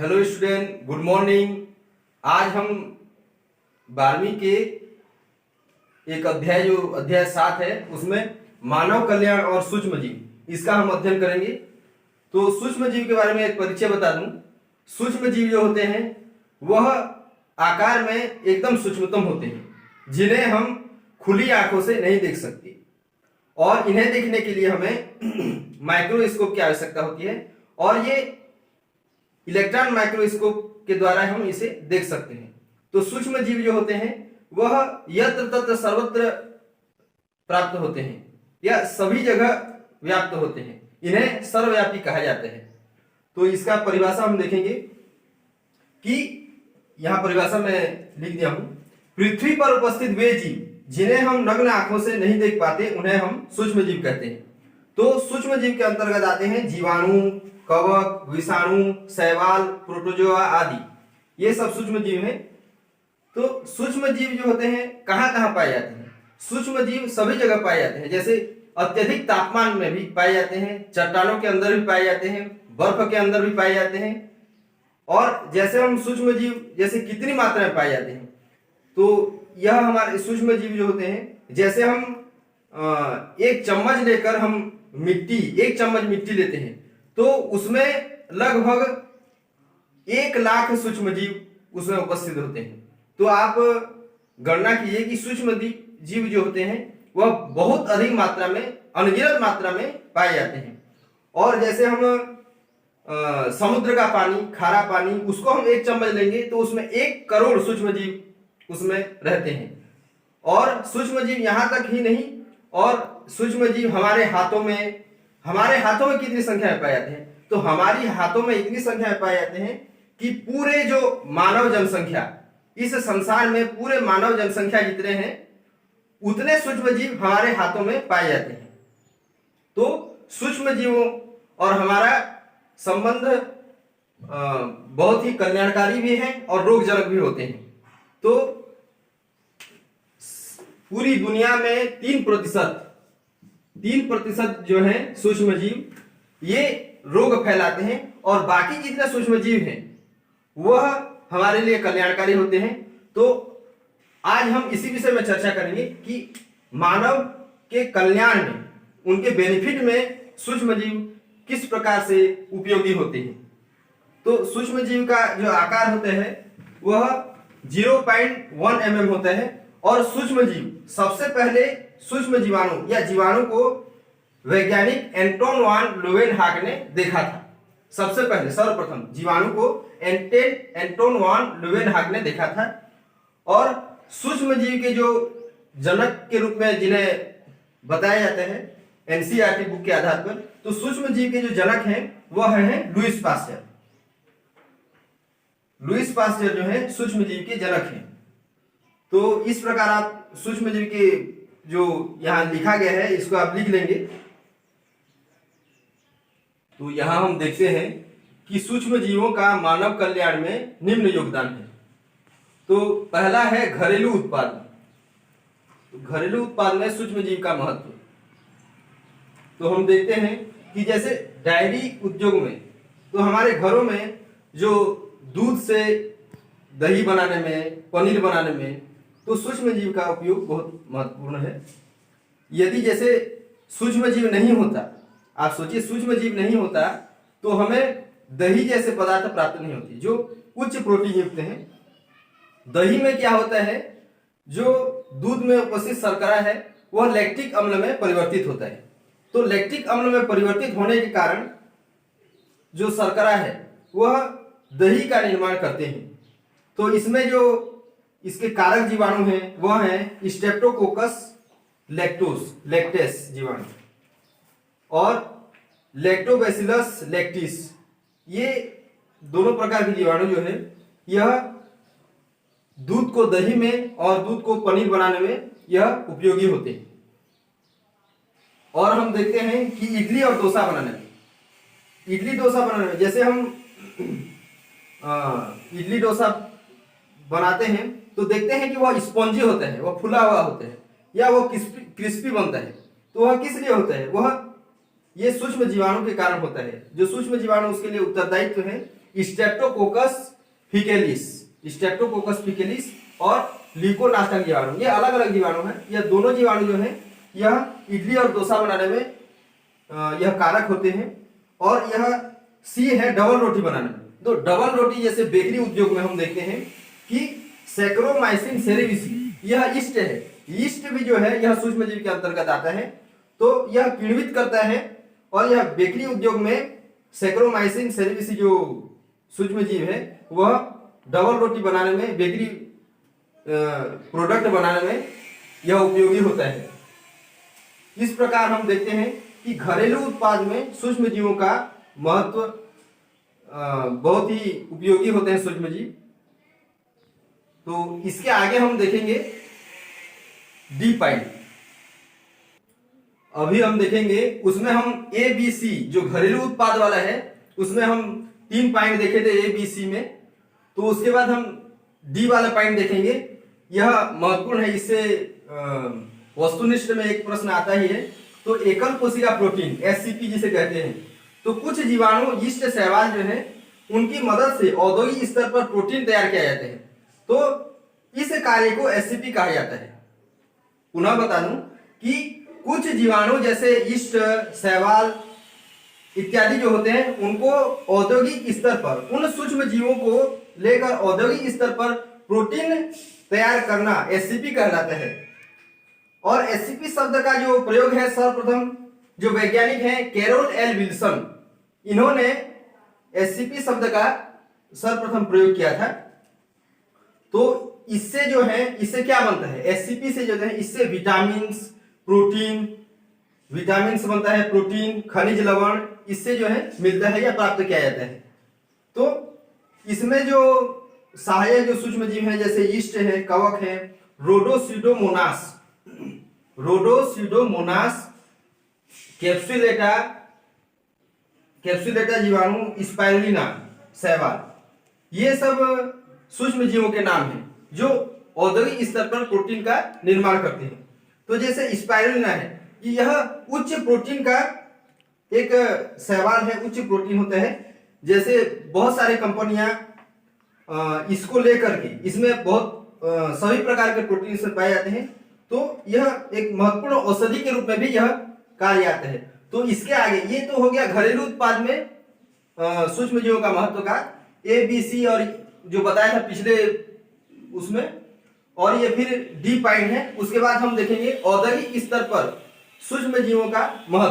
Hello student, good morning. आज हम 12वीं के एक अध्याय जो अध्याय 7 है उसमें मानव कल्याण और सूक्ष्म जीव इसका हम अध्ययन करेंगे। तो सूक्ष्म जीव के बारे में एक परिचय बता दूं। सूक्ष्म जीव जो होते हैं वह आकार में एकदम सूक्ष्मतम होते हैं, जिन्हें हम खुली आंखों से नहीं देख सकते और इन्हें देखने के लिए हमें माइक्रोस्कोप की आवश्यकता होती है और ये इलेक्ट्रॉन माइक्रोस्कोप के द्वारा हम इसे देख सकते हैं। तो सूक्ष्म जीव जो होते हैं वह यत्र तत्र सर्वत्र प्राप्त होते हैं या सभी जगह व्याप्त होते हैं। इन्हें सर्वव्यापी कहा जाता है। तो इसका परिभाषा हम देखेंगे कि यहां परिभाषा में लिख दिया हूं। पृथ्वी पर उपस्थित वे जीव जिन्हें हम नग्न आंखों से नहीं देख पाते उन्हें हम सूक्ष्म जीव कहते हैं। तो सूक्ष्म जीव के अंतर्गत आते हैं जीवाणु, कवक, विषाणु, शैवाल, प्रोटोजोआ आदि। ये सब सूक्ष्म जीव हैं। तो सूक्ष्म जीव जो होते हैं कहां कहां पाए जाते हैं? सूक्ष्म जीव सभी जगह पाए जाते हैं। जैसे अत्यधिक तापमान में भी पाए जाते हैं, चट्टानों के अंदर भी पाए जाते हैं, बर्फ के अंदर भी पाए जाते हैं। और जैसे हम सूक्ष्म जीव जैसे कितनी मात्रा में पाए जाते हैं, तो यह हमारे सूक्ष्म जीव जो होते हैं, जैसे हम एक चम्मच लेकर हम एक चम्मच मिट्टी लेते हैं तो उसमें लगभग 1 लाख सूक्ष्म जीव उसमें उपस्थित होते हैं। तो आप गणना कीजिए कि सूक्ष्म जीव जो होते हैं वह बहुत अधिक मात्रा में, अनगिनत मात्रा में पाए जाते हैं। और जैसे हम समुद्र का पानी, खारा पानी, उसको हम 1 चम्मच लेंगे तो उसमें 1 करोड़ सूक्ष्म जीव उसमें रहते हैं। और सूक्ष्म जीव यहां तक ही नहीं, और सूक्ष्म जीव हमारे हाथों में कितनी संख्या में पाए जाते हैं? तो हमारी हाथों में इतनी संख्या में पाए जाते हैं कि पूरे जो मानव जनसंख्या, इस संसार में पूरे मानव जनसंख्या जितने हैं उतने सूक्ष्म जीव हमारे हाथों में पाए जाते हैं। तो सूक्ष्म जीवों और हमारा संबंध बहुत ही कल्याणकारी भी है और रोगजनक भी होते हैं। तो पूरी दुनिया में 3% जो है सूक्ष्म जीव ये रोग फैलाते हैं और बाकी जितने सूक्ष्म जीव हैं वह हमारे लिए कल्याणकारी होते हैं। तो आज हम इसी विषय में चर्चा करेंगे कि मानव के कल्याण में, उनके बेनिफिट में सूक्ष्म जीव किस प्रकार से उपयोगी होते हैं। तो सूक्ष्म जीव का जो आकार होता है वह 0.1 mm होता है। और सूक्ष्म जीव, सबसे पहले सूक्ष्म जीवाणु या जीवाणु को वैज्ञानिक एंटोन वान ल्यूवेनहाग ने देखा था। सबसे पहले सर्वप्रथम जीवाणु को एंटोन वान ल्यूवेनहाग ने देखा था। और सूक्ष्म जीव के जो जनक के रूप में जिन्हें बताया जाता है एनसीईआरटी बुक के आधार पर, तो सूक्ष्म जीव के जो जनक हैं वह हैं लुईस पास्चर। लुईस पास्चर जो है सूक्ष्म जीव के जनक हैं। तो इस प्रकार आप सूक्ष्म जीव के जो यहां लिखा गया है इसको आप लिख लेंगे। तो यहां हम देखते हैं कि सूक्ष्म जीवों का मानव कल्याण में निम्न योगदान है। तो पहला है घरेलू उत्पादन। घरेलू उत्पादन में सूक्ष्म जीव का महत्व। तो हम देखते हैं कि जैसे डायरी उद्योग में, तो हमारे घरों में जो दूध से दही बनाने में, पनीर बनाने में, तो सूक्ष्म जीव का उपयोग बहुत महत्वपूर्ण है। यदि जैसे सूक्ष्म जीव नहीं होता, आप सोचिए सूक्ष्म जीव नहीं होता तो हमें दही जैसे पदार्थ प्राप्त नहीं होती जो उच्च प्रोटीन युक्त हैं। दही में क्या होता है, जो दूध में उपस्थित शर्करा है वह लैक्टिक अम्ल में परिवर्तित होता है। तो लैक्टिक अम्ल में परिवर्तित होने के कारण जो शर्करा है वह दही का निर्माण करते हैं। तो इसमें जो इसके कारक जीवाणु हैं वह हैं स्ट्रेप्टोकोकस लैक्टेस जीवाणु और लैक्टोबैसिलस लैक्टिस। ये दोनों प्रकार के जीवाणु जो है यह दूध को दही में और दूध को पनीर बनाने में यह उपयोगी होते हैं। और हम देखते हैं कि इडली और डोसा बनाने में, जैसे हम इडली डोसा बनाते हैं तो देखते हैं कि वह स्पॉन्जी होता है, वह फुला हुआ होता है या वह क्रिस्पी बनता है। तो वह किस लिए होता है? वह ये सूक्ष्म जीवाणु के कारण होता है। जो सूक्ष्म जीवाणु उसके लिए उत्तरदायित्व है स्ट्रेप्टोकोकस फिकेलिस और ल्यूकोनास्टक जीवाणु। ये अलग अलग जीवाणु हैं। यह दोनों जीवाणु जो हैं यह इडली और डोसा बनाने में यह कारक होते हैं। और यह सी है डबल रोटी बनाने में। तो डबल रोटी जैसे बेकरी उद्योग में हम देखते हैं कि सैक्रोमाइसिन सेरेविसी यह ईस्ट है। ईस्ट भी जो है यह सूक्ष्मजीव के अंतर्गत आता है। तो यह किण्वित करता है और यह बेकरी उद्योग में सैक्रोमाइसिन सेरेविसी जो सूक्ष्मजीव है वह डबल रोटी बनाने में, बेकरी प्रोडक्ट बनाने में यह उपयोगी होता है। इस प्रकार हम देखते हैं कि घरेलू उत्पाद में सूक्ष्मजीवों का महत्व बहुत ही उपयोगी होते हैं सूक्ष्मजीव। तो इसके आगे हम देखेंगे डी पॉइंट। अभी हम देखेंगे उसमें हम ए बी सी जो घरेलू उत्पाद वाला है उसमें हम 3 पॉइंट देखे थे ए बी सी में। तो उसके बाद हम डी वाला पॉइंट देखेंगे। यह महत्वपूर्ण है। इससे वस्तुनिष्ठ में एक प्रश्न आता ही है। तो एकल कोशिका प्रोटीन एससीपी जिसे कहते हैं, तो कुछ जीवाणु यीस्ट शैवाल जो है उनकी मदद से औद्योगिक स्तर पर प्रोटीन तैयार किया जाते हैं। तो इस कार्य को एससीपी कहा जाता है। पुनः बता दूं कि कुछ जीवाणु जैसे यीस्ट, शैवाल इत्यादि जो होते हैं उनको औद्योगिक स्तर पर, उन सूक्ष्म जीवों को लेकर औद्योगिक स्तर पर प्रोटीन तैयार करना एससीपी कहलाता है। और एससीपी शब्द का जो प्रयोग है सर्वप्रथम जो वैज्ञानिक हैं कैरोल एल विल्सन, इन्होंने एससीपी शब्द का सर्वप्रथम प्रयोग किया था। तो इससे जो है इससे क्या बनता है, एससीपी से जो है इससे विटामिन्स, प्रोटीन, विटामिन्स बनता है, प्रोटीन, खनिज लवण इससे जो है मिलता है या प्राप्त किया जाता है। तो इसमें जो सहायक जो सूक्ष्म जीव है जैसे यीस्ट है, कवक है, रोडोस्यूडोमोनास, कैप्सुलेटा जीवाणु, स्पाइरुलिना शैवाल, ये सब सूक्ष्म जीवों के नाम हैं जो औद्योगिक स्तर पर प्रोटीन का निर्माण करते हैं। तो जैसे स्पाइरुलिना है, यह उच्च प्रोटीन का एक शैवाल है, उच्च प्रोटीन होता है। जैसे बहुत सारी कंपनियां इसको लेकर के इसमें बहुत सभी प्रकार के प्रोटीन इसमें पाए जाते हैं। तो यह एक महत्वपूर्ण औषधि के रूप में भी यह कार्य आता है। तो इसके आगे ये तो हो गया घरेलू उत्पाद में सूक्ष्म जीवों का महत्व का ए बी सी और जो बताया था पिछले उसमें, और ये फिर डी पॉइंट है। उसके बाद हम देखेंगे औद्योगिक स्तर पर सूक्ष्म जीवों का महत्व।